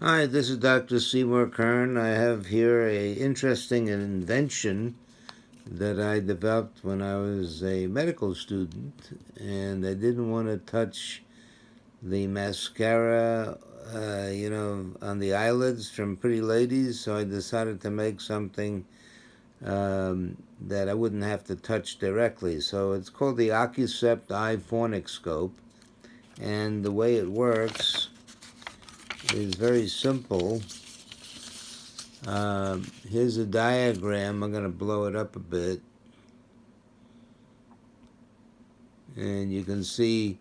Hi, this is Dr. Seymour Kern. I have here a interesting invention that I developed when I was a medical student, and I didn't want to touch the mascara, on the eyelids from pretty ladies, so I decided to make something that I wouldn't have to touch directly. So it's called the OCUCEPT eye fornixscope, and the way it works is very simple. Here's a diagram. I'm going to blow it up a bit. And you can see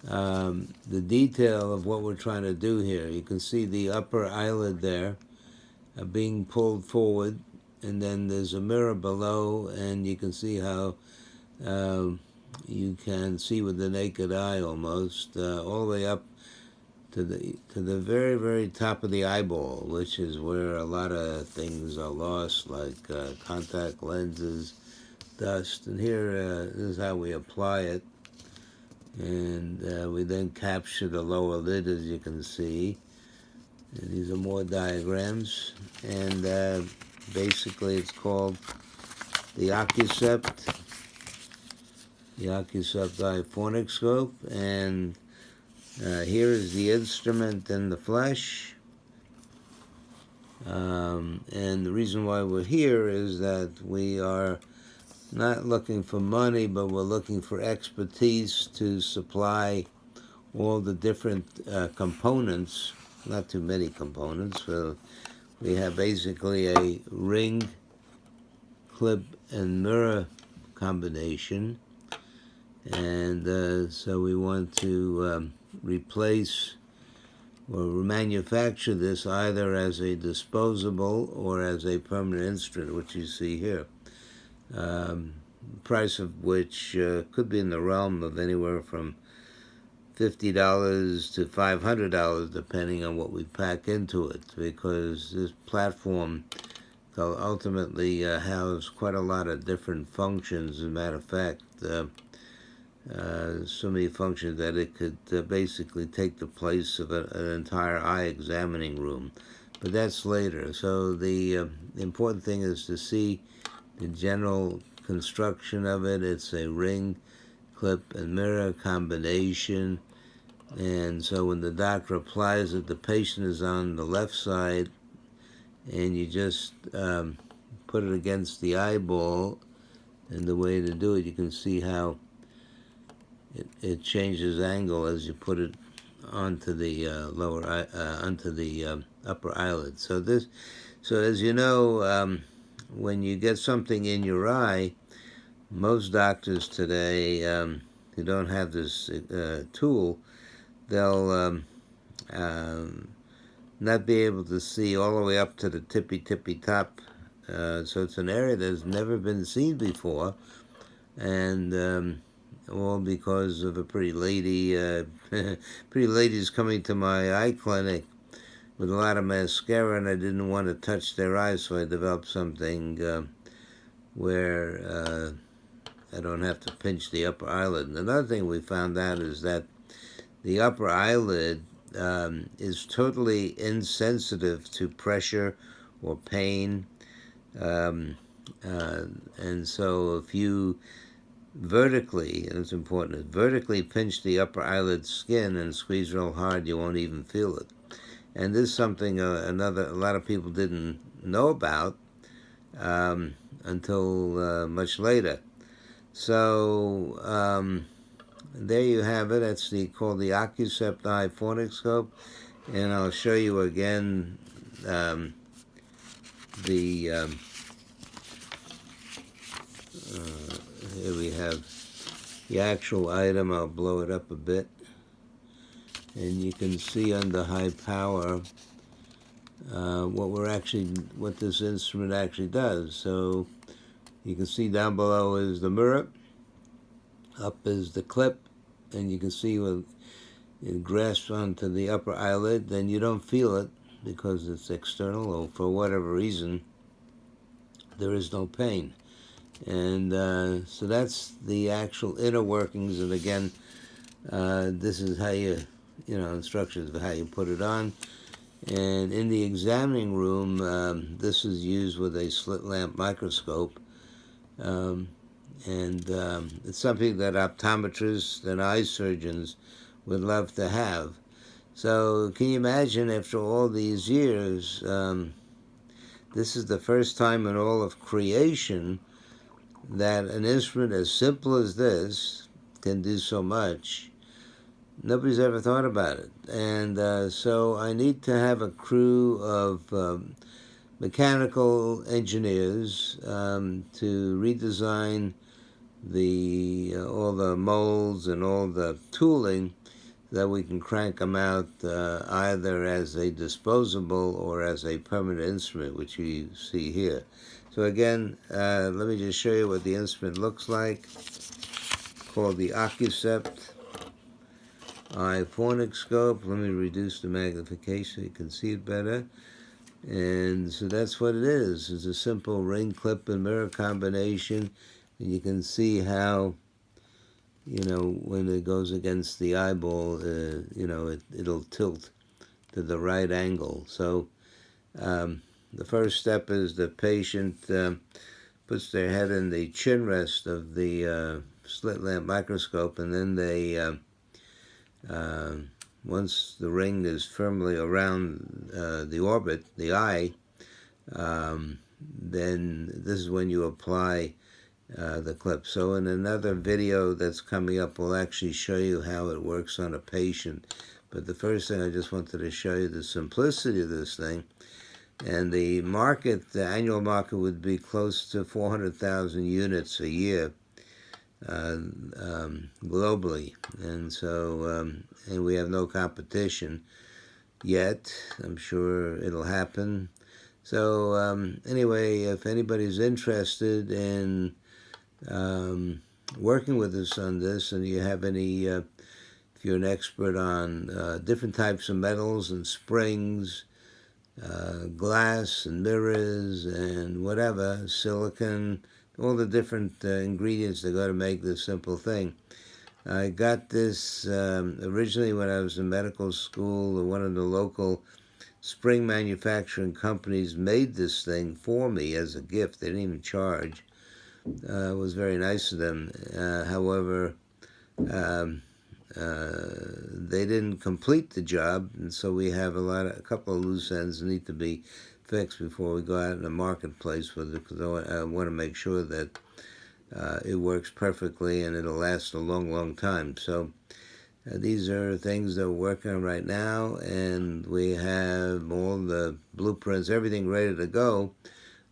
the detail of what we're trying to do here. You can see the upper eyelid there being pulled forward. And then there's a mirror below, and you can see how you can see with the naked eye almost all the way up to the very, very top of the eyeball, which is where a lot of things are lost, like contact lenses, dust. And here this is how we apply it. And we then capture the lower lid, as you can see. And these are more diagrams. And basically it's called the OCUCEPT eye fornixscope. And here is the instrument in the flesh. And the reason why we're here is that we are not looking for money, but we're looking for expertise to supply all the different components, not too many components. So we have basically a ring, clip, and mirror combination. And so we want to replace or manufacture this either as a disposable or as a permanent instrument, which you see here. Price of which could be in the realm of anywhere from $50 to $500, depending on what we pack into it, because this platform will ultimately house quite a lot of different functions. As a matter of fact, so many functions that it could basically take the place of an entire eye examining room. But that's later. So the important thing is to see the general construction of it. It's a ring, clip, and mirror combination. And so when the doctor applies it, the patient is on the left side, and you just put it against the eyeball. And the way to do it, you can see how it changes angle as you put it onto the onto the upper eyelid. So as you know, when you get something in your eye, most doctors today who don't have this tool, they'll not be able to see all the way up to the tippy top. So it's an area that's never been seen before, and all because of a pretty lady, pretty ladies coming to my eye clinic with a lot of mascara, and I didn't want to touch their eyes, so I developed something where I don't have to pinch the upper eyelid. And another thing we found out is that the upper eyelid is totally insensitive to pressure or pain. And so if you vertically, and it's important, vertically pinch the upper eyelid skin and squeeze real hard, you won't even feel it. And this is something a lot of people didn't know about until much later. So there you have it. That's called the OCUCEPT eye fornixscope, and I'll show you again here we have the actual item. I'll blow it up a bit, and you can see under high power what this instrument actually does. So you can see down below is the mirror, up is the clip, and you can see when it grasps onto the upper eyelid, then you don't feel it because it's external, or for whatever reason there is no pain. And so that's the actual inner workings. And again, this is how instructions of how you put it on. And in the examining room, this is used with a slit lamp microscope. It's something that optometrists and eye surgeons would love to have. So can you imagine, after all these years, this is the first time in all of creation that an instrument as simple as this can do so much. Nobody's ever thought about it. And so I need to have a crew of mechanical engineers to redesign all the molds and all the tooling, that we can crank them out either as a disposable or as a permanent instrument, which you see here. So again, let me just show you what the instrument looks like. Called the OCUCEPT eye fornixscope. Let me reduce the magnification so you can see it better. And so that's what it is. It's a simple ring clip and mirror combination. And you can see how, when it goes against the eyeball, it'll tilt to the right angle. So the first step is the patient puts their head in the chin rest of the slit lamp microscope, and then they, once the ring is firmly around the orbit, the eye, then this is when you apply the clip. So in another video that's coming up, we'll actually show you how it works on a patient. But the first thing, I just wanted to show you the simplicity of this thing. And the market, the annual market, would be close to 400,000 units a year globally. And so, and we have no competition yet. I'm sure it'll happen. So anyway, if anybody's interested in working with us on this, and you have any, if you're an expert on different types of metals and springs, glass and mirrors and whatever, silicon, all the different ingredients that go to make this simple thing. I got this originally when I was in medical school. One of the local spring manufacturing companies made this thing for me as a gift. They didn't even charge. It was very nice of them. However, they didn't complete the job, and so we have a couple of loose ends that need to be fixed before we go out in the marketplace with it, because I want to make sure that it works perfectly and it'll last a long, long time. So these are things that we're working on right now, and we have all the blueprints, everything ready to go.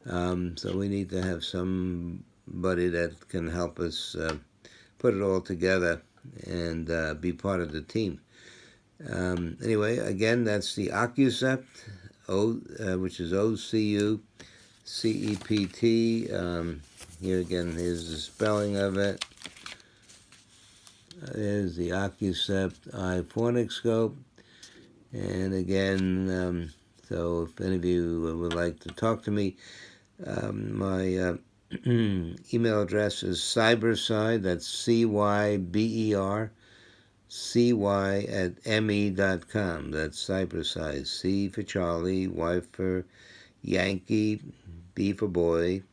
So we need to have somebody that can help us put it all together and be part of the team. Anyway, again, that's the OCUCEPT, which is OCUCEPT. Here again, here's the spelling of it. There's the OCUCEPT eye fornixscope. And again, so if any of you would like to talk to me, my email address is cybersci, that's CYBER, CY@ME.com. That's cybersci, C for Charlie, Y for Yankee, B for boy,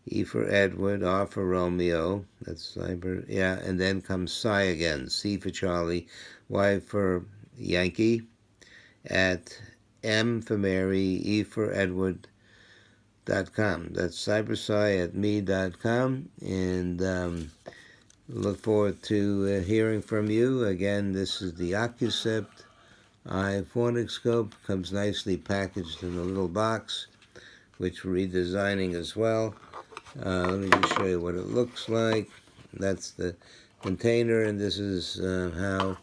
E for Edward, R for Romeo. That's cyber, yeah, and then comes Sci again, C for Charlie, Y for Yankee, at M for Mary, E for Edward.com. That's cybersci@me.com, and look forward to hearing from you. Again, this is the OCUCEPT eye fornixscope. Comes nicely packaged in a little box, which we're redesigning as well. Let me just show you what it looks like. That's the container, and this is how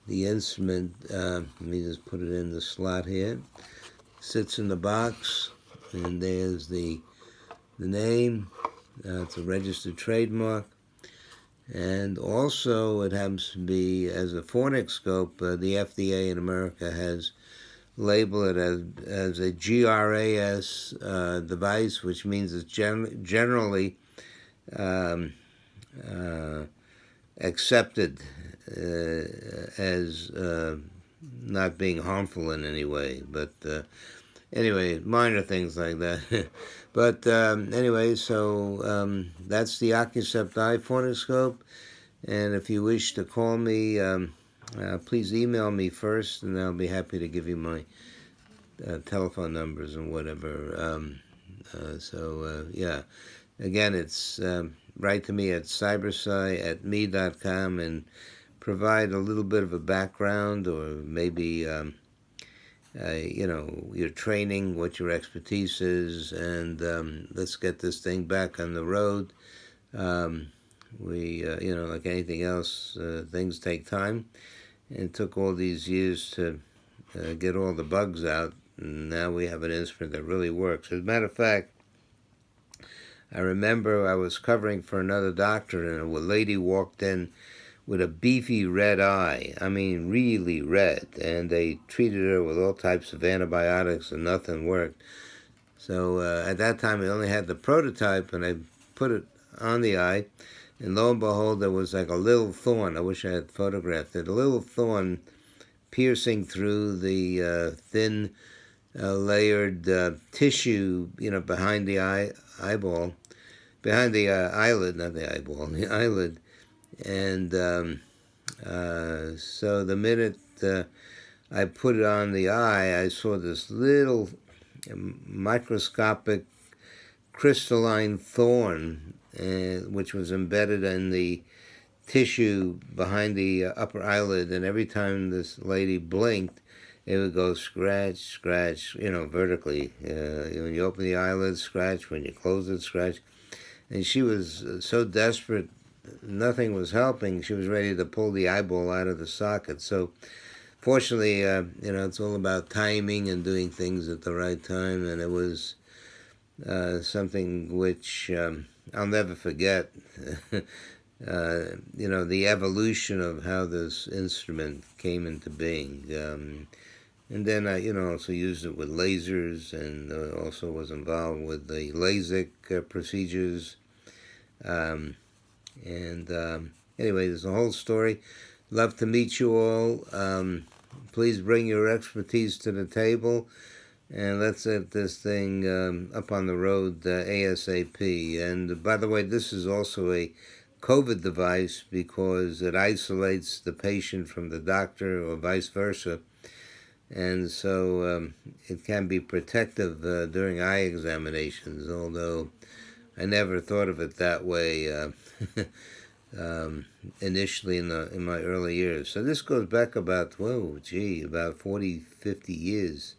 the instrument, let me just put it in the slot here, sits in the box, and there's the name. It's a registered trademark. And also, it happens to be, as a fornixscope, the FDA in America has labeled it as a GRAS device, which means it's generally accepted as not being harmful in any way. But anyway, minor things like that. But anyway, so that's the OCUCEPT eye fornixscope. And if you wish to call me, please email me first, and I'll be happy to give you my telephone numbers and whatever. Yeah. Again, it's write to me at cybersci@me.com and provide a little bit of a background, or maybe your training, what your expertise is, and let's get this thing back on the road. Like anything else, things take time. And it took all these years to get all the bugs out, and now we have an instrument that really works. As a matter of fact, I remember I was covering for another doctor, and a lady walked in with a beefy red eye. I mean, really red. And they treated her with all types of antibiotics, and nothing worked. So at that time, I only had the prototype, and I put it on the eye. And lo and behold, there was like a little thorn. I wish I had photographed it. A little thorn piercing through the thin layered tissue, behind the eyeball, behind the eyelid, not the eyeball, the eyelid. And so the minute I put it on the eye, I saw this little microscopic crystalline thorn, which was embedded in the tissue behind the upper eyelid. And every time this lady blinked, it would go scratch, scratch, vertically. When you open the eyelid, scratch. When you close it, scratch. And she was so desperate, nothing was helping. She was ready to pull the eyeball out of the socket. So fortunately, it's all about timing and doing things at the right time. And it was something which I'll never forget. The evolution of how this instrument came into being. And then I, also used it with lasers, and also was involved with the LASIK procedures. Anyway, there's a whole story. Love to meet you all. Please bring your expertise to the table, and let's get this thing up on the road ASAP. And by the way, this is also a COVID device because it isolates the patient from the doctor, or vice versa. And so it can be protective during eye examinations, although I never thought of it that way initially in my early years. So this goes back about 40, 50 years.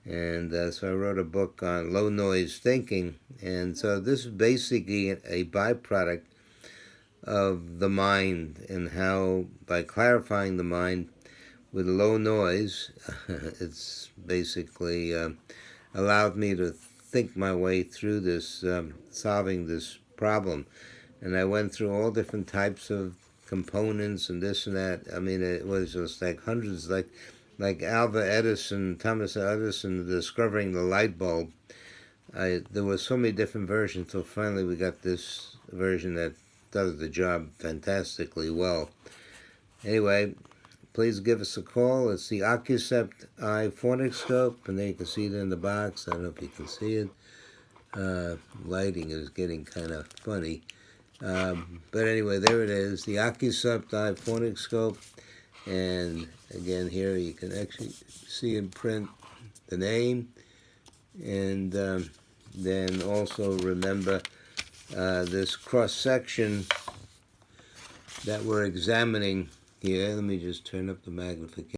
And so I wrote a book on low noise thinking. And so this is basically a byproduct of the mind, and how by clarifying the mind with low noise, it's basically allowed me to think my way through this, solving this problem. And I went through all different types of components and this and that. I mean, it was just like hundreds, like Thomas Edison discovering the light bulb. There were so many different versions, so finally we got this version that does the job fantastically well. Anyway, please give us a call. It's the OCUCEPT eye fornixscope, and there you can see it in the box. I don't know if you can see it. Lighting is getting kind of funny. But anyway, there it is, the OCUCEPT eye fornixscope. And again, here you can actually see in print the name. And then also remember this cross-section that we're examining here. Let me just turn up the magnification.